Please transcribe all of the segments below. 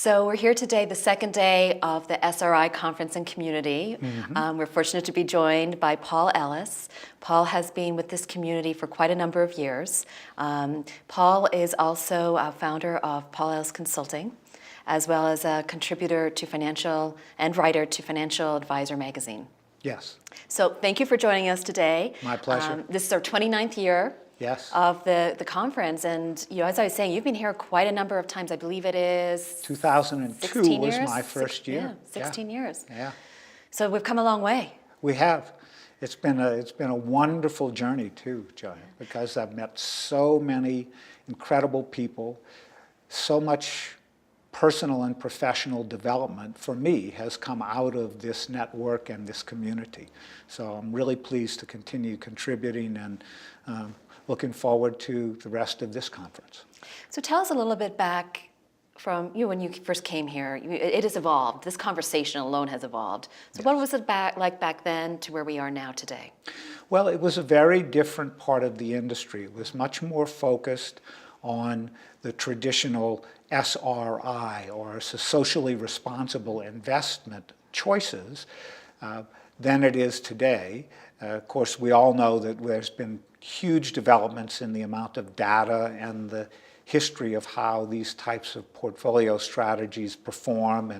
So we're here today, the second day of the SRI Conference and Community. We're fortunate to be joined by Paul Ellis. Paul has been with this community for quite a number of years. Paul is also a founder of Paul Ellis Consulting, as well as a contributor to financial and writer to Financial Advisor magazine. Yes. So thank you for joining us today. My pleasure. This is our 29th year. Yes. Of the conference, and as I was saying, you've been here quite a number of times. I believe it is 2002 was my first year. Yeah, 16 years. Yeah. So we've come a long way. We have. It's been a wonderful journey too, Joanne, because I've met so many incredible people. So much personal and professional development for me has come out of this network and this community. So I'm really pleased to continue contributing and looking forward to the rest of this conference. So tell us a little bit back from when you first came here. It has evolved. This conversation alone has evolved. So yes. What was it like back then to where we are now today? Well, it was a very different part of the industry. It was much more focused on the traditional SRI, or socially responsible investment choices, than it is today. Of course, we all know that there's been huge developments in the amount of data and the history of how these types of portfolio strategies perform,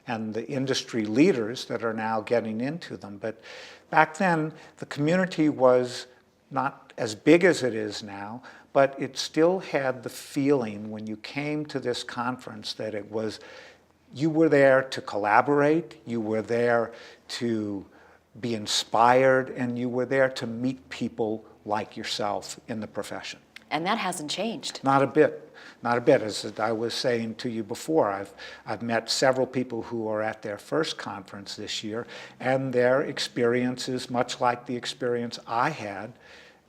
and the industry leaders that are now getting into them. But back then, the community was not as big as it is now, but it still had the feeling when you came to this conference that it was, you were there to collaborate, you were there to be inspired, and you were there to meet people like yourself in the profession. And that hasn't changed. Not a bit. Not a bit. As I was saying to you before, I've met several people who are at their first conference this year, and their experience is much like the experience I had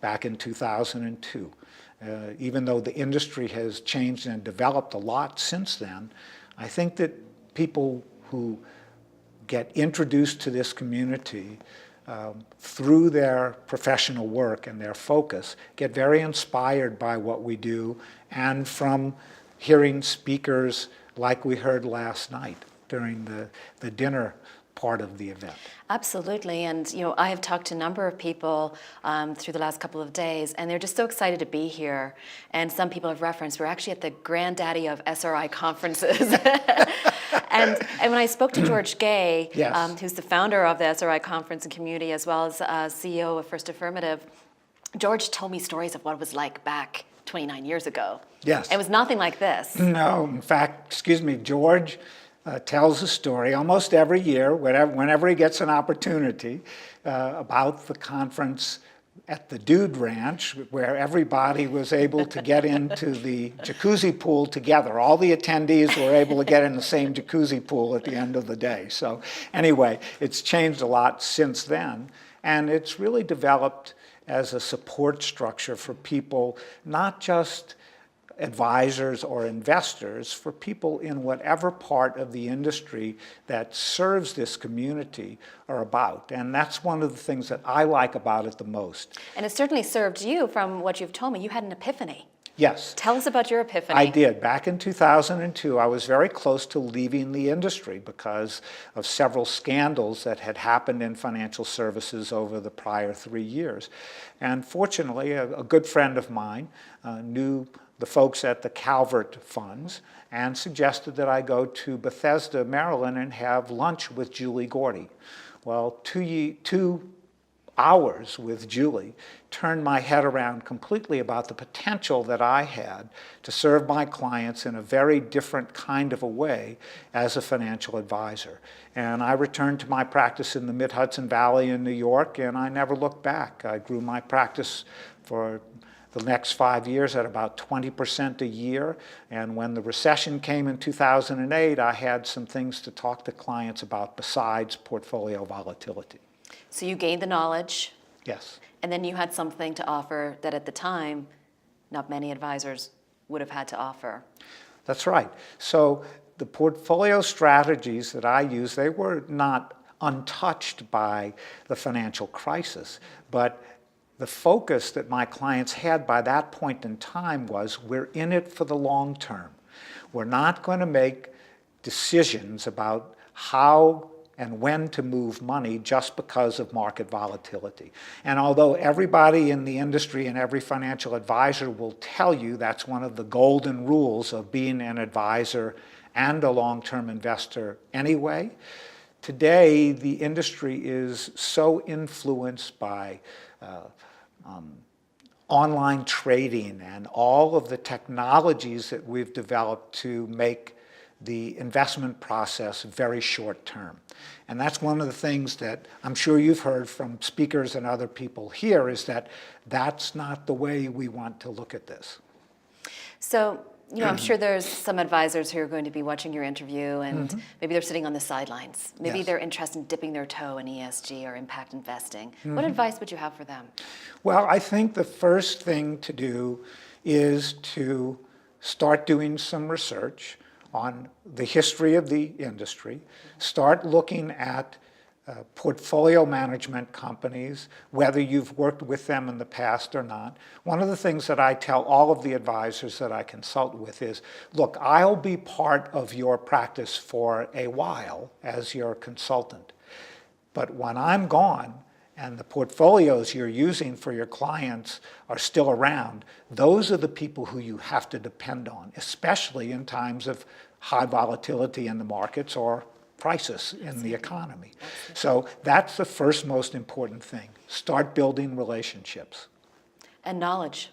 back in 2002. Even though the industry has changed and developed a lot since then, I think that people who get introduced to this community through their professional work and their focus get very inspired by what we do, and from hearing speakers like we heard last night during the dinner part of the event. Absolutely, and I have talked to a number of people through the last couple of days, and they're just so excited to be here. And some people have referenced, we're actually at the granddaddy of SRI conferences. and when I spoke to George Gay, yes. Who's the founder of the SRI Conference and Community, as well as CEO of First Affirmative, George told me stories of what it was like back 29 years ago. Yes. It was nothing like this. No, in fact, George tells a story almost every year, whenever he gets an opportunity, about the conference at the Dude Ranch, where everybody was able to get into the jacuzzi pool together. All the attendees were able to get in the same jacuzzi pool at the end of the day. So anyway, it's changed a lot since then, and it's really developed as a support structure for people, not just advisors or investors, for people in whatever part of the industry that serves this community are about. And that's one of the things that I like about it the most. And it certainly served you. From what you've told me, you had an epiphany. Yes. Tell us about your epiphany. I did. Back in 2002, I was very close to leaving the industry because of several scandals that had happened in financial services over the prior 3 years. And fortunately, a good friend of mine knew the folks at the Calvert Funds and suggested that I go to Bethesda, Maryland, and have lunch with Julie Gordy. Well, 2 hours with Julie turned my head around completely about the potential that I had to serve my clients in a very different kind of a way as a financial advisor. And I returned to my practice in the Mid-Hudson Valley in New York, and I never looked back. I grew my practice for the next 5 years at about 20% a year. And when the recession came in 2008, I had some things to talk to clients about besides portfolio volatility. So you gained the knowledge. Yes. And then you had something to offer that at the time, not many advisors would have had to offer. That's right. So the portfolio strategies that I use, they were not untouched by the financial crisis, but the focus that my clients had by that point in time was, we're in it for the long term. We're not going to make decisions about how and when to move money just because of market volatility. And although everybody in the industry and every financial advisor will tell you that's one of the golden rules of being an advisor and a long-term investor anyway, today the industry is so influenced by online trading and all of the technologies that we've developed to make the investment process very short term. And that's one of the things that I'm sure you've heard from speakers and other people here, is that that's not the way we want to look at this. So, I'm sure there's some advisors who are going to be watching your interview, and maybe they're sitting on the sidelines. Maybe Yes. they're interested in dipping their toe in ESG or impact investing. What advice would you have for them? Well, I think the first thing to do is to start doing some research on the history of the industry, start looking at portfolio management companies, whether you've worked with them in the past or not. One of the things that I tell all of the advisors that I consult with is, look, I'll be part of your practice for a while as your consultant, but when I'm gone and the portfolios you're using for your clients are still around, those are the people who you have to depend on, especially in times of high volatility in the markets or crisis in the economy. So that's the first most important thing. Start building relationships. And knowledge.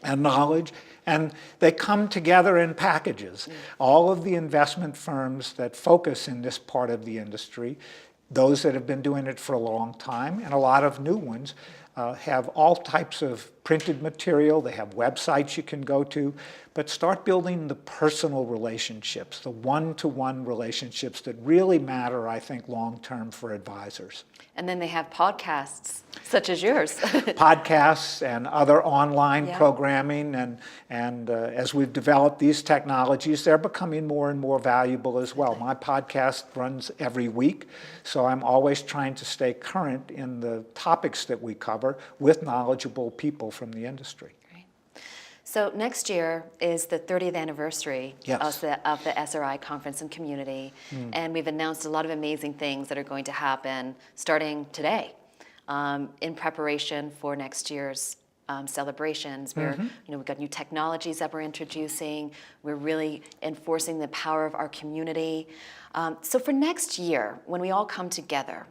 And knowledge, and they come together in packages. All of the investment firms that focus in this part of the industry, those that have been doing it for a long time, and a lot of new ones, have all types of printed material. They have websites you can go to, but start building the personal relationships, the one-to-one relationships that really matter, I think, long-term for advisors. And then they have podcasts such as yours. Podcasts and other online Yeah. programming, and as we've developed these technologies, they're becoming more and more valuable as well. My podcast runs every week, so I'm always trying to stay current in the topics that we cover with knowledgeable people from the industry. Great. So next year is the 30th anniversary Yes. of the SRI conference and community, and we've announced a lot of amazing things that are going to happen starting today in preparation for next year's celebrations. We've got new technologies that we're introducing. We're really enforcing the power of our community. So for next year, when we all come together,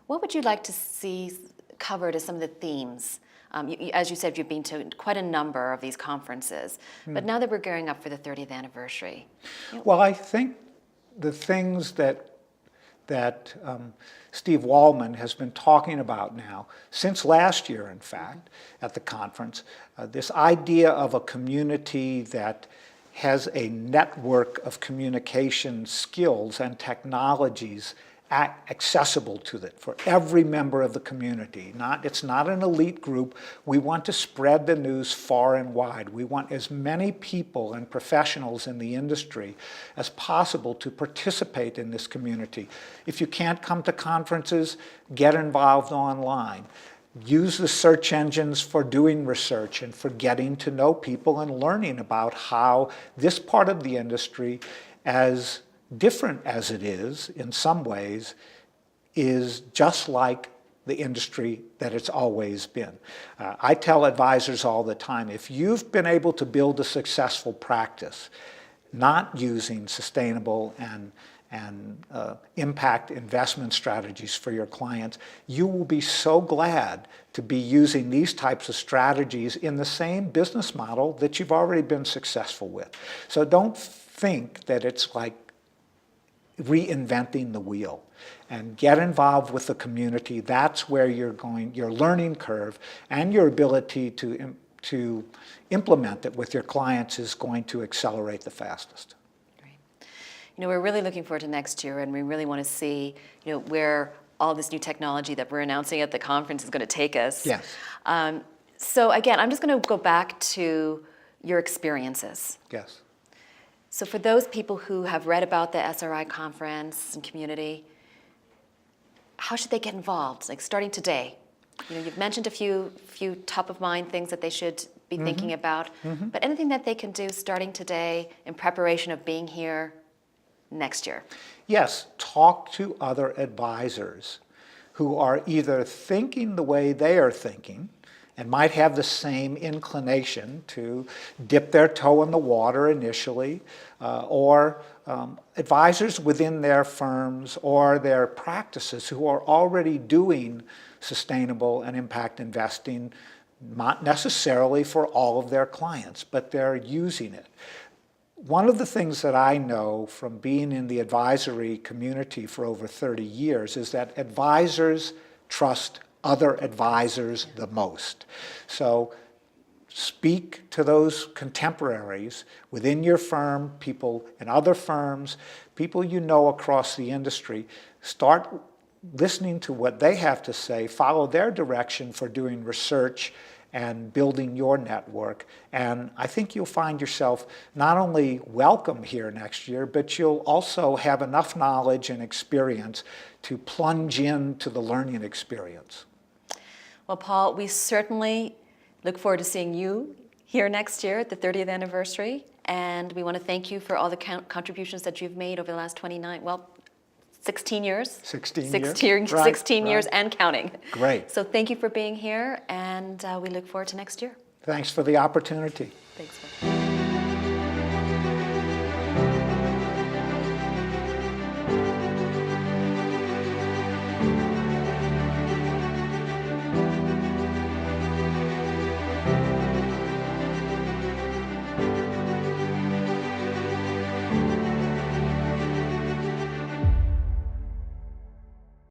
what would you like to see covered as some of the themes? As you said, you've been to quite a number of these conferences, but now that we're gearing up for the 30th anniversary. Well, I think the things that Steve Wallman has been talking about now, since last year, in fact, at the conference, this idea of a community that has a network of communication skills and technologies accessible to it for every member of the community. It's not an elite group. We want to spread the news far and wide. We want as many people and professionals in the industry as possible to participate in this community. If you can't come to conferences, get involved online. Use the search engines for doing research and for getting to know people and learning about how this part of the industry, as different as it is in some ways, is just like the industry that it's always been. I tell advisors all the time, if you've been able to build a successful practice, not using sustainable and impact investment strategies for your clients, you will be so glad to be using these types of strategies in the same business model that you've already been successful with. So don't think that it's like reinventing the wheel, and get involved with the community. That's where your learning curve and your ability to implement it with your clients is going to accelerate the fastest. Great. We're really looking forward to next year, and we really want to see, where all this new technology that we're announcing at the conference is going to take us. Yes. So again, I'm just going to go back to your experiences. Yes. So for those people who have read about the SRI conference and community, how should they get involved? Like starting today? You've mentioned a few top of mind things that they should be thinking about, but anything that they can do starting today in preparation of being here next year? Yes, talk to other advisors who are either thinking the way they are thinking and might have the same inclination to dip their toe in the water initially, or advisors within their firms or their practices who are already doing sustainable and impact investing, not necessarily for all of their clients, but they're using it. One of the things that I know from being in the advisory community for over 30 years is that advisors trust other advisors the most. So speak to those contemporaries within your firm, people in other firms, people you know across the industry. Start listening to what they have to say, follow their direction for doing research and building your network. And I think you'll find yourself not only welcome here next year, but you'll also have enough knowledge and experience to plunge into the learning experience. Well, Paul, we certainly look forward to seeing you here next year at the 30th anniversary. And we want to thank you for all the contributions that you've made over the last 16 years. 16 years and counting. Great. So thank you for being here, and we look forward to next year. Thanks for the opportunity. Thanks.